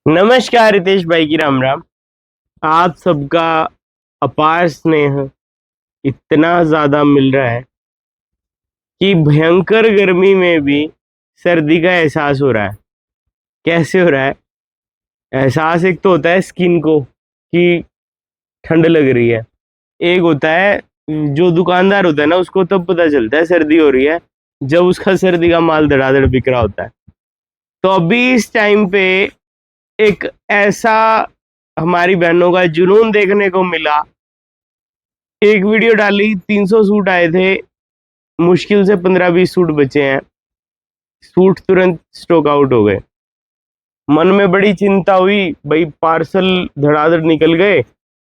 नमस्कार रितेश भाई की राम राम। आप सबका अपार स्नेह इतना ज्यादा मिल रहा है कि भयंकर गर्मी में भी सर्दी का एहसास हो रहा है। कैसे हो रहा है एहसास? एक तो होता है स्किन को कि ठंड लग रही है, एक होता है जो दुकानदार होता है ना, उसको तब पता चलता है सर्दी हो रही है जब उसका सर्दी का माल धड़ाधड़ बिक रहा होता है। तो अभी इस टाइम पे एक ऐसा हमारी बहनों का जुनून देखने को मिला। एक वीडियो डाली, 300 सूट आए थे, मुश्किल से 15-20 सूट बचे हैं। सूट तुरंत स्टॉक आउट हो गए। मन में बड़ी चिंता हुई, भाई पार्सल धड़ाधड़ निकल गए।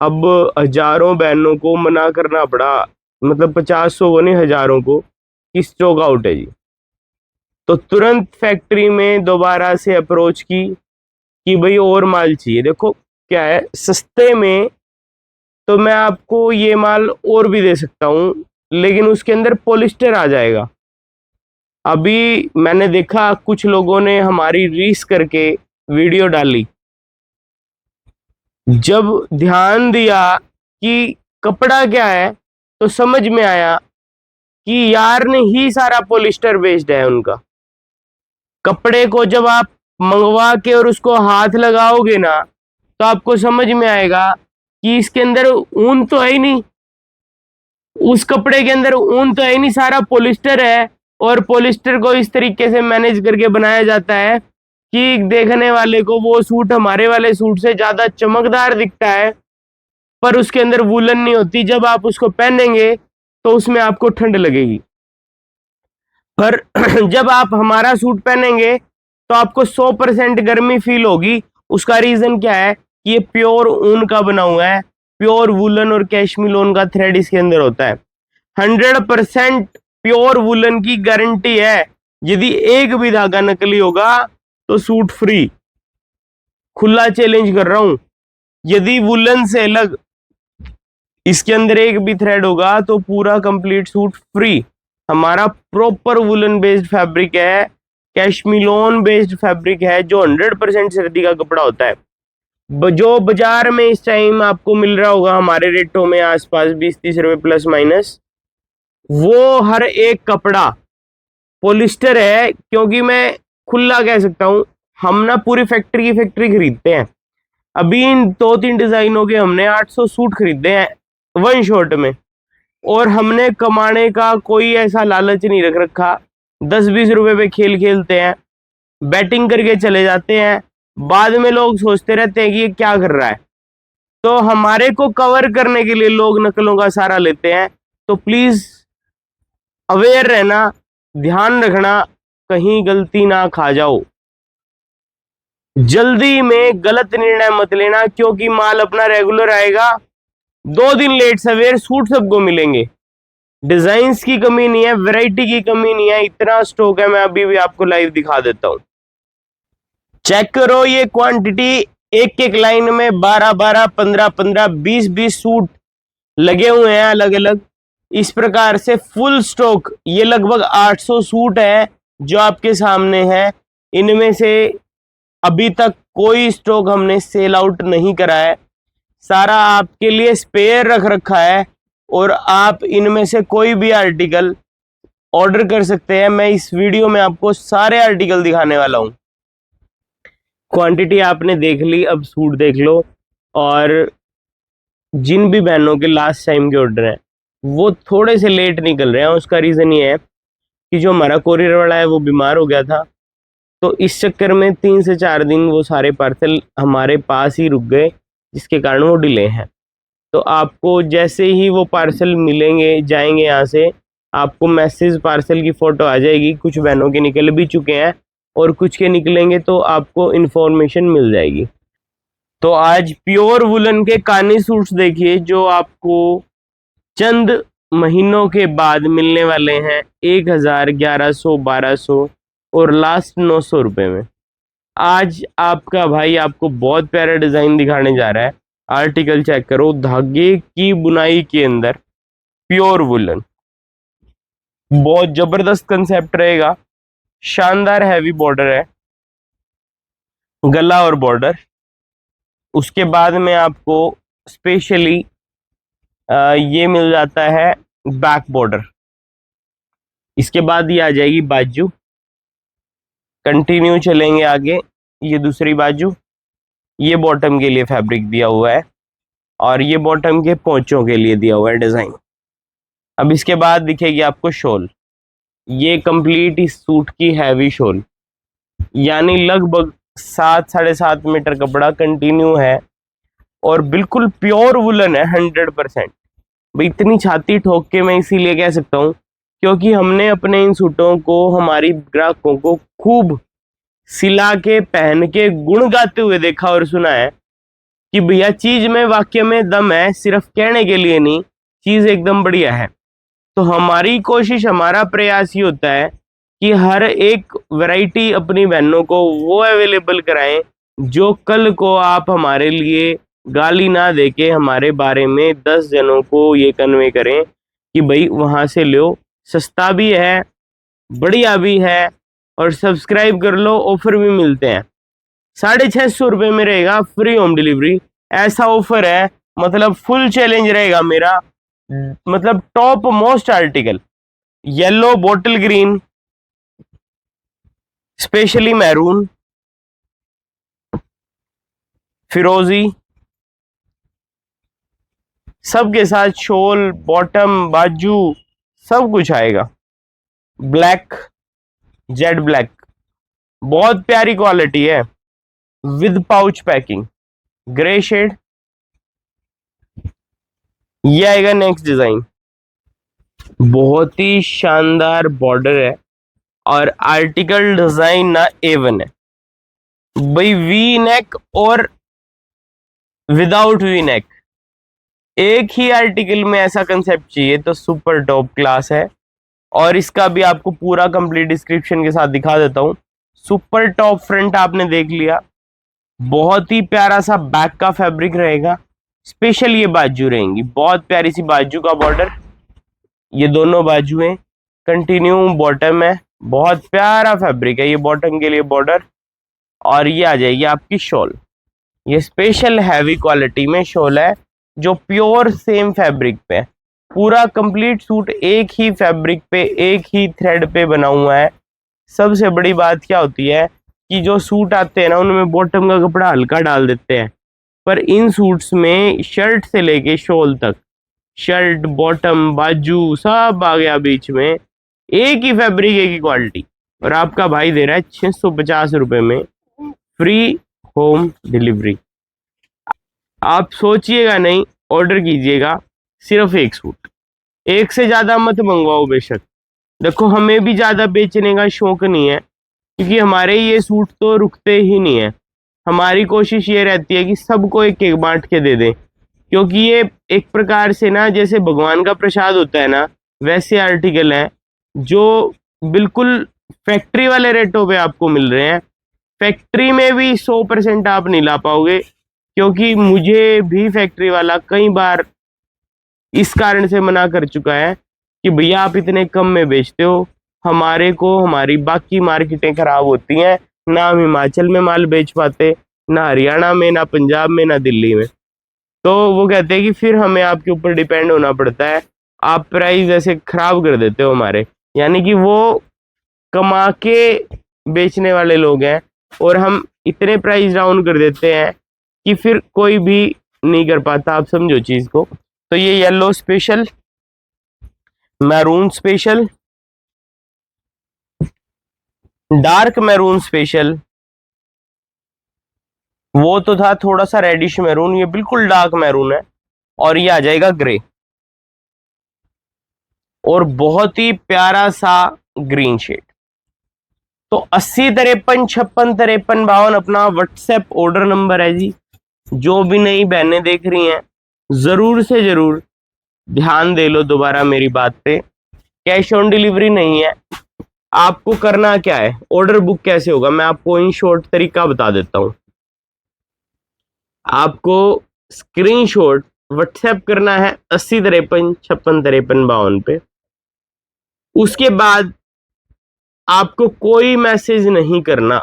अब हजारों बहनों को मना करना पड़ा, मतलब 50-100 को नहीं, हजारों को, कि स्टॉक आउट है जी। तो तुरंत फैक्ट्री में दोबारा से अप्रोच की कि भाई और माल चाहिए। देखो क्या है, सस्ते में तो मैं आपको ये माल और भी दे सकता हूँ, लेकिन उसके अंदर पॉलिस्टर आ जाएगा। अभी मैंने देखा कुछ लोगों ने हमारी रीस करके वीडियो डाली, जब ध्यान दिया कि कपड़ा क्या है तो समझ में आया कि यार ने ही सारा पॉलिस्टर बेस्ड है उनका। कपड़े को जब आप मंगवा के और उसको हाथ लगाओगे ना, तो आपको समझ में आएगा कि इसके अंदर ऊन तो है ही नहीं, उस कपड़े के अंदर ऊन तो है ही नहीं, सारा पॉलिस्टर है। और पॉलिस्टर को इस तरीके से मैनेज करके बनाया जाता है कि देखने वाले को वो सूट हमारे वाले सूट से ज्यादा चमकदार दिखता है, पर उसके अंदर वूलन नहीं होती। जब आप उसको पहनेंगे तो उसमें आपको ठंड लगेगी, पर जब आप हमारा सूट पहनेंगे तो आपको 100% गर्मी फील होगी। उसका रीजन क्या है कि ये प्योर ऊन का बना हुआ है, प्योर वूलन और कैशमिलोन का थ्रेड इसके अंदर होता है। 100% प्योर वुलन की गारंटी है। यदि एक भी धागा नकली होगा तो सूट फ्री। खुला चैलेंज कर रहा हूं, यदि वुलन से अलग इसके अंदर एक भी थ्रेड होगा तो पूरा कंप्लीट सूट फ्री। हमारा प्रॉपर वुलन बेस्ड फैब्रिक है, कैशमिलोन बेस्ड फैब्रिक है, जो 100% सर्दी का कपड़ा होता है। जो बाजार में इस टाइम आपको मिल रहा होगा हमारे रेटों में आसपास 20-30 रुपए प्लस माइनस, वो हर एक कपड़ा पॉलिस्टर है। क्योंकि मैं खुला कह सकता हूं, हम ना पूरी फैक्ट्री की फैक्ट्री खरीदते हैं। अभी इन 2-3 डिजाइनों के हमने 800 सूट खरीदे हैं वन शॉट में। और हमने कमाने का कोई ऐसा लालच नहीं रख रखा। 10-20 रुपए पे खेल खेलते हैं, बैटिंग करके चले जाते हैं। बाद में लोग सोचते रहते हैं कि ये क्या कर रहा है। तो हमारे को कवर करने के लिए लोग नकलों का सहारा लेते हैं। तो प्लीज अवेयर रहना, ध्यान रखना, कहीं गलती ना खा जाओ। जल्दी में गलत निर्णय मत लेना, क्योंकि माल अपना रेगुलर आएगा। 2 दिन लेट सवेर सूट सबको मिलेंगे। डिजाइन्स की कमी नहीं है, वैरायटी की कमी नहीं है, इतना स्टॉक है। मैं अभी भी आपको लाइव दिखा देता हूं, चेक करो ये क्वांटिटी। एक एक लाइन में 12-12, 15-15, 20-20 सूट लगे हुए हैं अलग अलग। इस प्रकार से फुल स्टॉक, ये लगभग 800 सूट है जो आपके सामने है। इनमें से अभी तक कोई स्टॉक हमने सेल आउट नहीं करा है, सारा आपके लिए स्पेयर रख रखा है। और आप इनमें से कोई भी आर्टिकल ऑर्डर कर सकते हैं। मैं इस वीडियो में आपको सारे आर्टिकल दिखाने वाला हूं। क्वांटिटी आपने देख ली, अब सूट देख लो। और जिन भी बहनों के लास्ट टाइम के ऑर्डर हैं वो थोड़े से लेट निकल रहे हैं, उसका रीजन ये है कि जो हमारा कोरियर वाला है वो बीमार हो गया था। तो इस चक्कर में 3 से 4 दिन वो सारे पार्सल हमारे पास ही रुक गए, जिसके कारण वो डिले हैं। तो आपको जैसे ही वो पार्सल मिलेंगे, जाएंगे यहाँ से, आपको मैसेज पार्सल की फ़ोटो आ जाएगी। कुछ बहनों के निकल भी चुके हैं और कुछ के निकलेंगे, तो आपको इन्फॉर्मेशन मिल जाएगी। तो आज प्योर वुलन के कानी सूट्स देखिए, जो आपको चंद महीनों के बाद मिलने वाले हैं 1000, 1100, 1200 और लास्ट 900 रुपये में। आज आपका भाई आपको बहुत प्यारा डिजाइन दिखाने जा रहा है। आर्टिकल चेक करो, धागे की बुनाई के अंदर प्योर वुलन, बहुत जबरदस्त कंसेप्ट रहेगा। शानदार हैवी बॉर्डर है, गला और बॉर्डर। उसके बाद में आपको स्पेशली ये मिल जाता है बैक बॉर्डर। इसके बाद ये आ जाएगी बाजू। कंटिन्यू चलेंगे आगे, ये दूसरी बाजू, ये बॉटम के लिए फैब्रिक दिया हुआ है और ये बॉटम के पोंचों के लिए दिया हुआ है डिजाइन। अब इसके बाद दिखेगी आपको शॉल। ये कंप्लीट इस सूट की हैवी शॉल, यानी लगभग 7-7.5 मीटर कपड़ा कंटिन्यू है और बिल्कुल प्योर वुलन है 100%। भाई इतनी छाती ठोक के मैं इसीलिए कह सकता हूँ क्योंकि हमने अपने इन सूटों को हमारी ग्राहकों को खूब सिला के पहन के गुण गाते हुए देखा और सुना है कि भैया चीज में वाक्य में दम है, सिर्फ कहने के लिए नहीं, चीज एकदम बढ़िया है। तो हमारी कोशिश, हमारा प्रयास ही होता है कि हर एक वैरायटी अपनी बहनों को वो अवेलेबल कराएं जो कल को आप हमारे लिए गाली ना देके हमारे बारे में 10 जनों को ये कन्वे करें कि भाई वहां से लो, सस्ता भी है, बढ़िया भी है और सब्सक्राइब कर लो, ऑफर भी मिलते हैं। 650 रुपये में रहेगा फ्री होम डिलीवरी। ऐसा ऑफर है, मतलब फुल चैलेंज रहेगा मेरा, मतलब top most article yellow, bottle green, specially maroon, फिरोजी, सबके साथ शोल, बॉटम, बाजू सब कुछ आएगा। ब्लैक, जेड ब्लैक, बहुत प्यारी क्वालिटी है with pouch packing, grey shade. ये आएगा नेक्स्ट डिजाइन, बहुत ही शानदार बॉर्डर है और आर्टिकल डिजाइन ना A1 है भाई। वी नेक और विदाउट वी नेक, एक ही आर्टिकल में ऐसा कंसेप्ट चाहिए तो सुपर टॉप क्लास है। और इसका भी आपको पूरा कंप्लीट डिस्क्रिप्शन के साथ दिखा देता हूं। सुपर टॉप फ्रंट आपने देख लिया, बहुत ही प्यारा सा बैक का फैब्रिक रहेगा। स्पेशल ये बाजू रहेंगी, बहुत प्यारी सी बाजू का बॉर्डर, ये दोनों बाजुएं, कंटिन्यू बॉटम है, बहुत प्यारा फैब्रिक है ये बॉटम के लिए बॉर्डर। और ये आ जाएगी आपकी शॉल, ये स्पेशल हैवी क्वालिटी में शॉल है जो प्योर सेम फैब्रिक पे है। पूरा कंप्लीट सूट एक ही फैब्रिक पे, एक ही थ्रेड पे बना हुआ है। सबसे बड़ी बात क्या होती है कि जो सूट आते हैं ना उनमें बॉटम का कपड़ा हल्का डाल देते हैं, पर इन सूट्स में शर्ट से लेके शॉल तक, शर्ट, बॉटम, बाजू सब आ गया बीच में, एक ही फैब्रिक, एक ही क्वालिटी। और आपका भाई दे रहा है 650 रुपये में फ्री होम डिलीवरी। आप सोचिएगा नहीं, ऑर्डर कीजिएगा सिर्फ एक सूट, एक से ज्यादा मत मंगवाओ बेशक। देखो हमें भी ज्यादा बेचने का शौक नहीं है क्योंकि हमारे ये सूट तो रुकते ही नहीं है। हमारी कोशिश ये रहती है कि सबको एक एक बांट के दे दें, क्योंकि ये एक प्रकार से ना जैसे भगवान का प्रसाद होता है ना, वैसे आर्टिकल हैं जो बिल्कुल फैक्ट्री वाले रेटों पे आपको मिल रहे हैं। फैक्ट्री में भी 100% आप नहीं ला पाओगे, क्योंकि मुझे भी फैक्ट्री वाला कई बार इस कारण से मना कर चुका है कि भैया आप इतने कम में बेचते हो, हमारे को हमारी बाकी मार्केटें खराब होती हैं, ना हम हिमाचल में माल बेच पाते, ना हरियाणा में, ना पंजाब में, ना दिल्ली में। तो वो कहते हैं कि फिर हमें आपके ऊपर डिपेंड होना पड़ता है, आप प्राइस ऐसे खराब कर देते हो हमारे। यानी कि वो कमा के बेचने वाले लोग हैं और हम इतने प्राइस डाउन कर देते हैं कि फिर कोई भी नहीं कर पाता। आप समझो चीज को। तो ये yellow special, maroon special, dark maroon special, वो तो था थोड़ा सा रेडिश मैरून, ये बिल्कुल डार्क मैरून है। और ये आ जाएगा ग्रे और बहुत ही प्यारा सा ग्रीन शेड। तो 80 53 56 53 52 अपना व्हाट्सएप ऑर्डर नंबर है जी। जो भी नई बहनें देख रही हैं जरूर से जरूर ध्यान दे लो दोबारा मेरी बात पे, कैश ऑन डिलीवरी नहीं है। आपको करना क्या है, ऑर्डर बुक कैसे होगा, मैं आपको इन शॉर्ट तरीका बता देता हूं। आपको स्क्रीनशॉट व्हाट्सएप करना है 80 53 56 53 52 पे। उसके बाद आपको कोई मैसेज नहीं करना,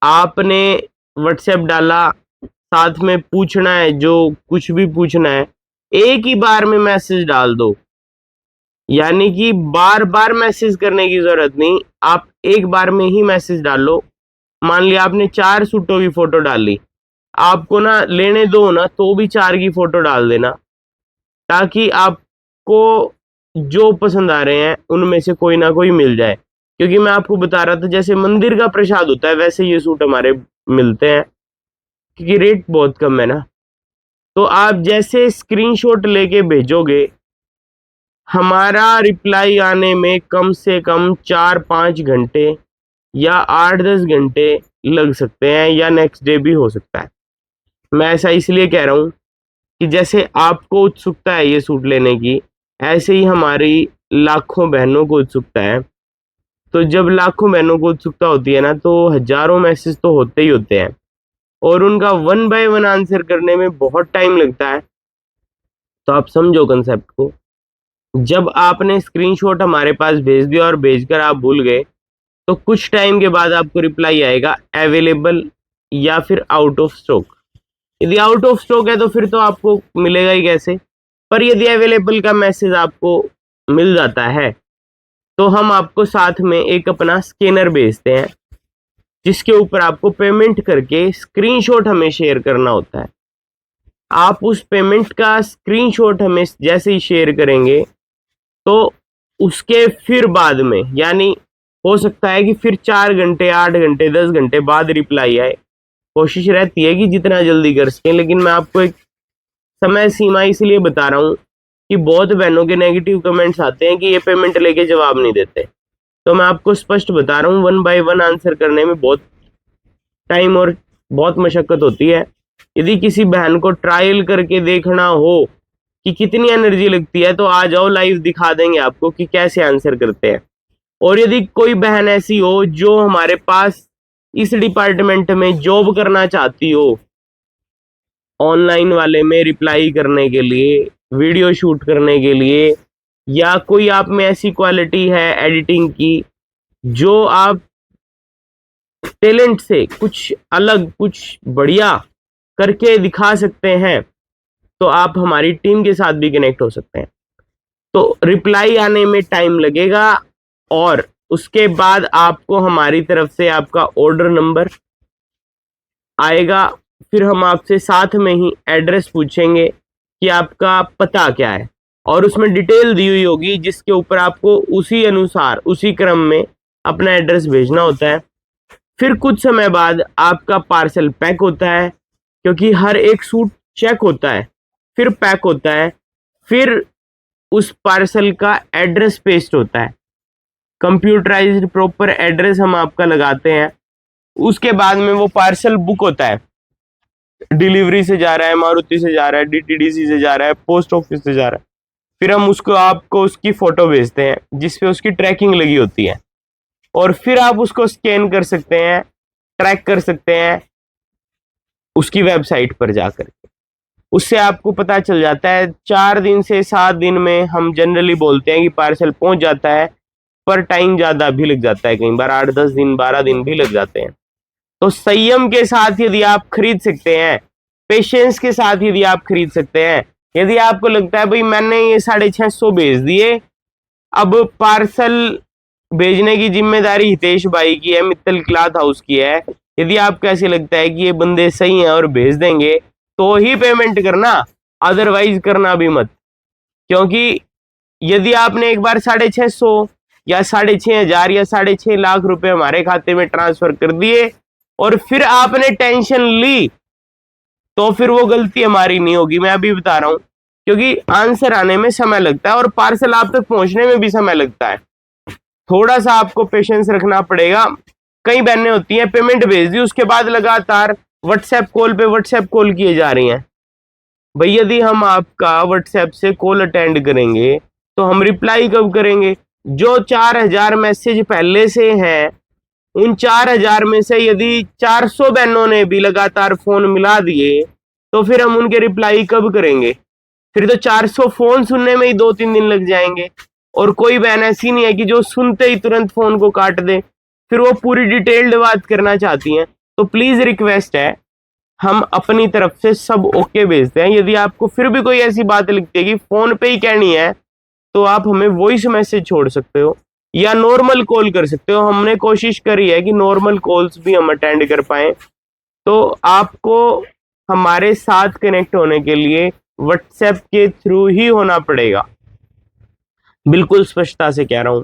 आपने व्हाट्सएप डाला, साथ में पूछना है, जो कुछ भी पूछना है एक ही बार में मैसेज डाल दो, यानी कि बार बार मैसेज करने की जरूरत नहीं, आप एक बार में ही मैसेज डालो। मान लिया आपने 4 सूटों की फोटो डाली, आपको ना लेने दो ना तो भी 4 की फोटो डाल देना, ताकि आपको जो पसंद आ रहे हैं उनमें से कोई ना कोई मिल जाए। क्योंकि मैं आपको बता रहा था जैसे मंदिर का प्रसाद होता है वैसे ये सूट हमारे मिलते हैं, क्योंकि रेट बहुत कम है ना। तो आप जैसे स्क्रीनशॉट लेके भेजोगे, हमारा रिप्लाई आने में कम से कम 4-5 घंटे या 8-10 घंटे लग सकते हैं, या नेक्स्ट डे भी हो सकता है। मैं ऐसा इसलिए कह रहा हूँ कि जैसे आपको उत्सुकता है ये सूट लेने की, ऐसे ही हमारी लाखों बहनों को उत्सुकता है। तो जब लाखों बहनों को उत्सुकता होती है ना, तो हजारों मैसेज तो होते ही होते हैं, और उनका 1 बाय 1 आंसर करने में बहुत टाइम लगता है। तो आप समझो कंसेप्ट को, जब आपने स्क्रीनशॉट हमारे पास भेज दिया और भेजकर आप भूल गए, तो कुछ टाइम के बाद आपको रिप्लाई आएगा अवेलेबल या फिर आउट ऑफ स्टॉक। यदि आउट ऑफ स्टॉक है तो फिर तो आपको मिलेगा ही कैसे, पर यदि अवेलेबल का मैसेज आपको मिल जाता है तो हम आपको साथ में एक अपना स्कैनर भेजते हैं, जिसके ऊपर आपको पेमेंट करके स्क्रीनशॉट हमें शेयर करना होता है। आप उस पेमेंट का स्क्रीनशॉट हमें जैसे ही शेयर करेंगे, तो उसके फिर बाद में, यानी हो सकता है कि फिर 4 घंटे, 8 घंटे, 10 घंटे बाद रिप्लाई आए। कोशिश रहती है कि जितना जल्दी कर सकें, लेकिन मैं आपको एक समय सीमा इसलिए बता रहा हूँ कि बहुत बहनों के नेगेटिव कमेंट्स आते हैं कि ये पेमेंट लेके जवाब नहीं देते। तो मैं आपको स्पष्ट बता रहा हूँ, 1 बाय 1 आंसर करने में बहुत टाइम और बहुत मशक्कत होती है। यदि किसी बहन को ट्रायल करके देखना हो कि कितनी एनर्जी लगती है, तो आ जाओ, लाइव दिखा देंगे आपको कि कैसे आंसर करते हैं। और यदि कोई बहन ऐसी हो जो हमारे पास इस डिपार्टमेंट में जॉब करना चाहती हो, ऑनलाइन वाले में रिप्लाई करने के लिए, वीडियो शूट करने के लिए, या कोई आप में ऐसी क्वालिटी है एडिटिंग की जो आप टैलेंट से कुछ अलग, कुछ बढ़िया करके दिखा सकते हैं, तो आप हमारी टीम के साथ भी कनेक्ट हो सकते हैं। तो रिप्लाई आने में टाइम लगेगा, और उसके बाद आपको हमारी तरफ से आपका ऑर्डर नंबर आएगा। फिर हम आपसे साथ में ही एड्रेस पूछेंगे कि आपका पता क्या है, और उसमें डिटेल दी हुई होगी जिसके ऊपर आपको उसी अनुसार, उसी क्रम में अपना एड्रेस भेजना होता है। फिर कुछ समय बाद आपका पार्सल पैक होता है, क्योंकि हर एक सूट चेक होता है, फिर पैक होता है, फिर उस पार्सल का एड्रेस पेस्ट होता है, कंप्यूटराइज्ड प्रॉपर एड्रेस हम आपका लगाते हैं। उसके बाद में वो पार्सल बुक होता है, डिलीवरी से जा रहा है, मारुति से जा रहा है, डीटीडीसी से जा रहा है, पोस्ट ऑफिस से जा रहा है। फिर हम उसको, आपको उसकी फोटो भेजते हैं जिसपे उसकी ट्रैकिंग लगी होती है, और फिर आप उसको स्कैन कर सकते हैं, ट्रैक कर सकते हैं उसकी वेबसाइट पर जाकर के। उससे आपको पता चल जाता है 4 दिन से 7 दिन में हम जनरली बोलते हैं कि पार्सल पहुंच जाता है, पर टाइम ज़्यादा भी लग जाता है, कई बार 8-10 दिन, 12 दिन भी लग जाते हैं। तो संयम के साथ यदि आप खरीद सकते हैं, पेशेंस के साथ यदि आप खरीद सकते हैं, यदि आपको लगता है भाई मैंने ये 650 भेज दिए, अब पार्सल भेजने की जिम्मेदारी हितेश भाई की है, मित्तल क्लॉथ हाउस की है, यदि आपको ऐसे लगता है कि ये बंदे सही हैं और भेज देंगे, तो ही पेमेंट करना, अदरवाइज करना भी मत। क्योंकि यदि आपने एक बार 650 या 6,500 या 6.5 लाख रुपए हमारे खाते में ट्रांसफर कर दिए और फिर आपने टेंशन ली, तो फिर वो गलती हमारी नहीं होगी, मैं अभी बता रहा हूं। क्योंकि आंसर आने में समय लगता है और पार्सल आप तक पहुंचने में भी समय लगता है। थोड़ा सा आपको पेशेंस रखना पड़ेगा। कई बहनें होती हैं पेमेंट भेज दी, उसके बाद लगातार व्हाट्सएप कॉल पे व्हाट्सएप कॉल किए जा रही हैं। भाई यदि हम आपका व्हाट्सएप से कॉल अटेंड करेंगे तो हम रिप्लाई कब करेंगे? जो 4,000 मैसेज पहले से हैं, उन 4,000 में से यदि 400 बहनों ने भी लगातार फोन मिला दिए, तो फिर हम उनके रिप्लाई कब करेंगे? फिर तो 400 फोन सुनने में ही 2-3 दिन लग जाएंगे। और कोई बहन ऐसी नहीं है कि जो सुनते ही तुरंत फोन को काट दे, फिर वो पूरी डिटेल्ड बात करना चाहती हैं। तो प्लीज रिक्वेस्ट है, हम अपनी तरफ से सब ओके भेजते हैं। यदि आपको फिर भी कोई ऐसी बात लगती है कि फोन पे ही कहनी है, तो आप हमें वॉइस मैसेज छोड़ सकते हो या नॉर्मल कॉल कर सकते हो। हमने कोशिश करी है कि नॉर्मल कॉल्स भी हम अटेंड कर पाए। तो आपको हमारे साथ कनेक्ट होने के लिए व्हाट्सएप के थ्रू ही होना पड़ेगा, बिल्कुल स्पष्टता से कह रहा हूं।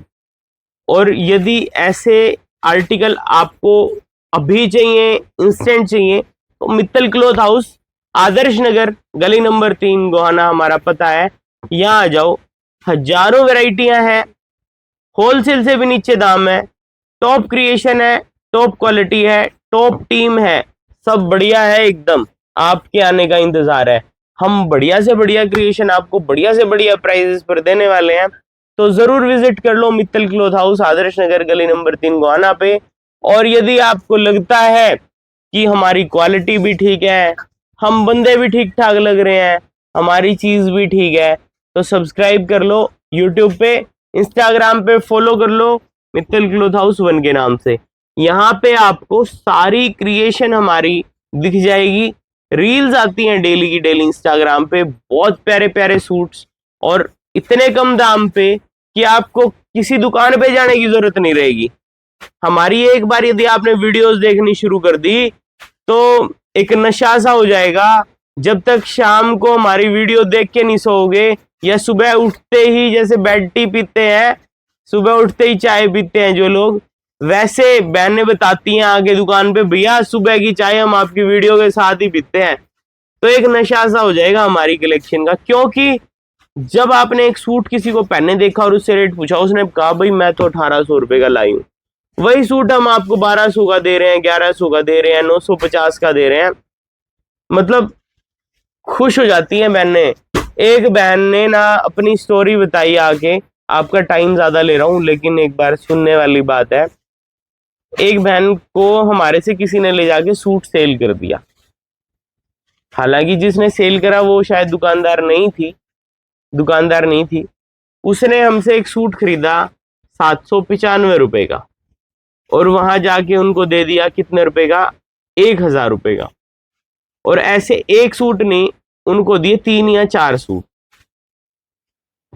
और यदि ऐसे आर्टिकल आपको अभी चाहिए, इंस्टेंट चाहिए, तो मित्तल क्लॉथ हाउस, आदर्श नगर, गली नंबर 3, गोहाना हमारा पता है। यहाँ आ जाओ, हजारों वैरायटियां हैं, होलसेल से भी नीचे दाम है, टॉप क्रिएशन है, टॉप क्वालिटी है, टॉप टीम है, सब बढ़िया है एकदम। आपके आने का इंतजार है। हम बढ़िया से बढ़िया क्रिएशन आपको बढ़िया से बढ़िया प्राइसेस पर देने वाले हैं। तो जरूर विजिट कर लो मित्तल क्लॉथ हाउस, आदर्श नगर, गली नंबर 3, गोहाना पे। और यदि आपको लगता है कि हमारी क्वालिटी भी ठीक है, हम बंदे भी ठीक ठाक लग रहे हैं, हमारी चीज भी ठीक है, तो सब्सक्राइब कर लो यूट्यूब पे, इंस्टाग्राम पे फॉलो कर लो मित्तल क्लॉथ हाउस 1 के नाम से। यहाँ पे आपको सारी क्रिएशन हमारी दिख जाएगी। रील्स आती हैं डेली की डेली इंस्टाग्राम पे, बहुत प्यारे प्यारे सूट्स, और इतने कम दाम पे कि आपको किसी दुकान पे जाने की जरूरत नहीं रहेगी। हमारी एक बार यदि आपने वीडियोस देखनी शुरू कर दी तो एक नशा सा हो जाएगा। जब तक शाम को हमारी वीडियो देख के नहीं सोओगे, या सुबह उठते ही जैसे बेड टी पीते हैं, सुबह उठते ही चाय पीते हैं जो लोग, वैसे बहनें बताती हैं आगे दुकान पे, भैया सुबह की चाय हम आपकी वीडियो के साथ ही पीते हैं। तो एक नशा सा हो जाएगा हमारी कलेक्शन का। क्योंकि जब आपने एक सूट किसी को पहने देखा और उससे रेट पूछा, उसने कहा भाई मैं तो 1800 रुपए का लाई हूं, वही सूट हम आपको 1200 का दे रहे हैं, 1100 का दे रहे हैं, 950 का दे रहे हैं। मतलब खुश हो जाती हैं बहनें। एक बहन ने ना अपनी स्टोरी बताई आके, आपका टाइम ज्यादा ले रहा हूं लेकिन एक बार सुनने वाली बात है। एक बहन को हमारे से किसी ने ले जाके सूट सेल कर दिया। हालांकि जिसने सेल करा वो शायद दुकानदार नहीं थी। उसने हमसे एक सूट खरीदा 795 रुपए का, और वहां जाके उनको दे दिया कितने रुपए का, 1000 रुपए का। और ऐसे एक सूट नहीं, उनको दिए 3 या 4 सूट।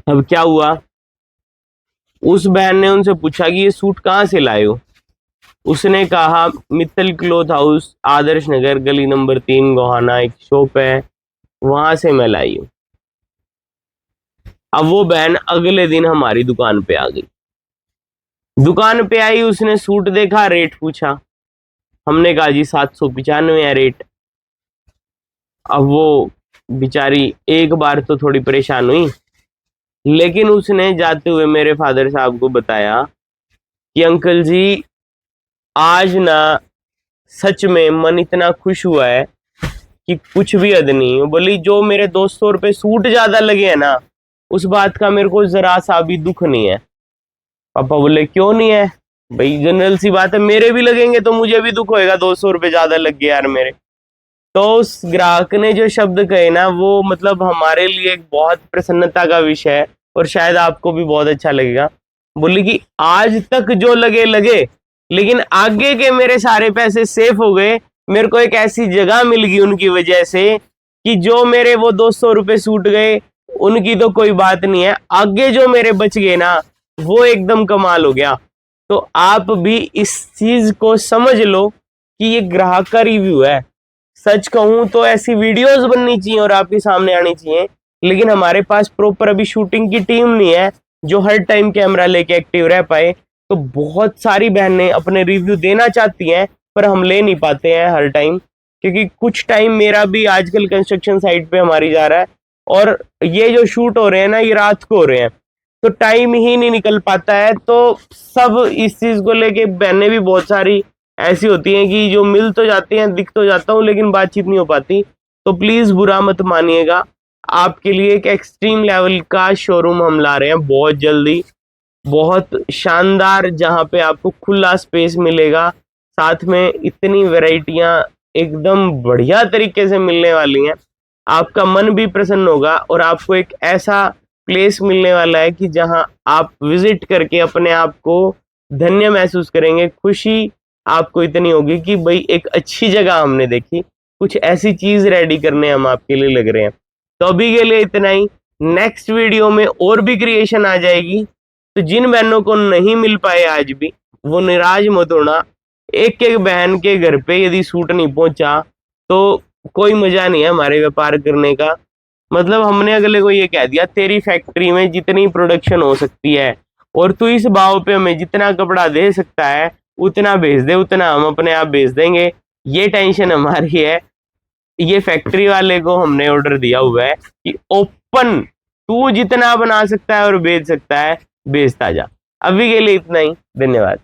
अब क्या हुआ, उस बहन ने उनसे पूछा कि ये सूट कहाँ से लाए हो। उसने कहा मित्तल क्लॉथ हाउस, आदर्श नगर, गली नंबर 3, गोहाना एक शॉप है, वहां से मैं लाई हूं। अब वो बहन अगले दिन हमारी दुकान पे आ गई। दुकान पे आई, उसने सूट देखा, रेट पूछा, हमने कहा जी 795 है रेट। अब वो बेचारी एक बार तो थोड़ी परेशान हुई, लेकिन उसने जाते हुए मेरे फादर साहब को बताया कि अंकल जी आज ना सच में मन इतना खुश हुआ है कि कुछ भी हद नहीं। बोली जो मेरे 200 रुपए सूट ज्यादा लगे हैं ना, उस बात का मेरे को जरा सा भी दुख नहीं है। पापा बोले क्यों नहीं है भाई, जनरल सी बात है, मेरे भी लगेंगे तो मुझे भी दुख होएगा, 200 रुपए ज्यादा लग गए यार मेरे। तो उस ग्राहक ने जो शब्द कहे ना, वो मतलब हमारे लिए एक बहुत प्रसन्नता का विषय है, और शायद आपको भी बहुत अच्छा लगेगा। बोली कि आज तक जो लगे, लेकिन आगे के मेरे सारे पैसे सेफ हो गए। मेरे को एक ऐसी जगह मिल गई उनकी वजह से कि जो मेरे वो 200 रुपए सूट गए, उनकी तो कोई बात नहीं है, आगे जो मेरे बच गए ना, वो एकदम कमाल हो गया। तो आप भी इस चीज को समझ लो कि ये ग्राहक का रिव्यू है। सच कहूं तो ऐसी वीडियोस बननी चाहिए और आपके सामने आनी चाहिए, लेकिन हमारे पास प्रॉपर अभी शूटिंग की टीम नहीं है जो हर टाइम कैमरा लेके एक्टिव रह पाए। तो बहुत सारी बहनें अपने रिव्यू देना चाहती हैं, पर हम ले नहीं पाते हैं हर टाइम, क्योंकि कुछ टाइम मेरा भी आजकल कंस्ट्रक्शन साइट पे हमारी जा रहा है, और ये जो शूट हो रहे हैं ना, ये रात को हो रहे हैं, तो टाइम ही नहीं निकल पाता है। तो सब इस चीज को लेके बहनें भी बहुत सारी ऐसी होती हैं कि जो मिल तो जाती हैं, दिख तो जाता हूँ, लेकिन बातचीत नहीं हो पाती। तो प्लीज बुरा मत मानिएगा, आपके लिए एक एक्सट्रीम लेवल का शोरूम हम ला रहे हैं बहुत जल्दी, बहुत शानदार, जहां पे आपको खुला स्पेस मिलेगा, साथ में इतनी वैरायटियां एकदम बढ़िया तरीके से मिलने वाली हैं। आपका मन भी प्रसन्न होगा, और आपको एक ऐसा प्लेस मिलने वाला है कि जहां आप विजिट करके अपने आप को धन्य महसूस करेंगे, खुशी आपको इतनी होगी कि भाई एक अच्छी जगह हमने देखी, कुछ ऐसी चीज रेडी करने हम आपके लिए लग रहे हैं। तो अभी के लिए इतना ही। नेक्स्ट वीडियो में और भी क्रिएशन आ जाएगी। तो जिन बहनों को नहीं मिल पाए आज भी, वो निराश मत होना। एक एक बहन के घर पे यदि सूट नहीं पहुंचा तो कोई मजा नहीं है हमारे व्यापार करने का। मतलब हमने अगले को ये कह दिया, तेरी फैक्ट्री में जितनी प्रोडक्शन हो सकती है और तू इस भाव पे हमें जितना कपड़ा दे सकता है उतना भेज दे, उतना हम अपने आप भेज देंगे। ये टेंशन हमारी है। ये फैक्ट्री वाले को हमने ऑर्डर दिया हुआ है कि ओपन, तू जितना बना सकता है और बेच सकता है, बेचता जा। अभी के लिए इतना ही। धन्यवाद।